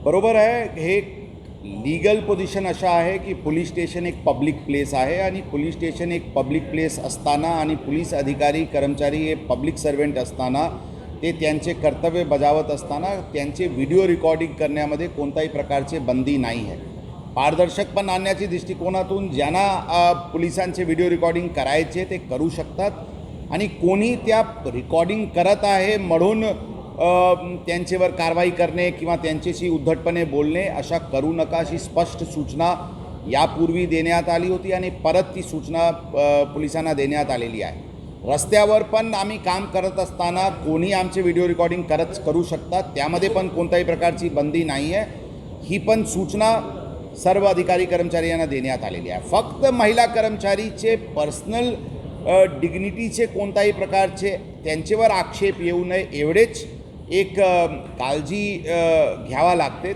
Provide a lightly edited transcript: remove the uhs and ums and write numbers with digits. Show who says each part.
Speaker 1: बरोबर आहे। हे लीगल पोझिशन अशा आहे की पोलीस स्टेशन एक पब्लिक प्लेस आहे आणि पोलीस स्टेशन एक पब्लिक प्लेस असताना आणि पोलीस अधिकारी कर्मचारी हे पब्लिक सर्वेंट असताना ते त्यांचे कर्तव्य बजावत असताना त्यांचे व्हिडिओ रेकॉर्डिंग करण्यामध्ये कोणत्याही प्रकारचे बंदी नाही आहे। पारदर्शकपण आणण्याच्या दृष्टिकोनातून ज्यांना पोलिसांचे व्हिडिओ रेकॉर्डिंग करायचे ते करू शकतात आणि कोणी त्या रेकॉर्डिंग करत आहे म्हणून त्यांच्यावर कारवाई करणे किंवा त्यांच्याशी उद्धटपणे बोलणे अशा करू नका अशी स्पष्ट सूचना यापूर्वी देण्यात आली होती आणि परत ती सूचना पोलिसांना देण्यात आलेली आहे। रस्त्यावर पण आम्ही काम करत असताना कोणी आमचे व्हिडिओ रेकॉर्डिंग करू शकतात, त्यामध्ये पण कोणत्याही प्रकारची बंदी नाही आहे। ही पण सूचना सर्व अधिकारी कर्मचारी यांना देण्यात आलेली आहे। फक्त महिला कर्मचारीचे पर्सनल डिग्निटीचे कोणत्याही प्रकारचे त्यांच्यावर आक्षेप येऊ नये एवढेच एक काळजी घ्यावा लागते।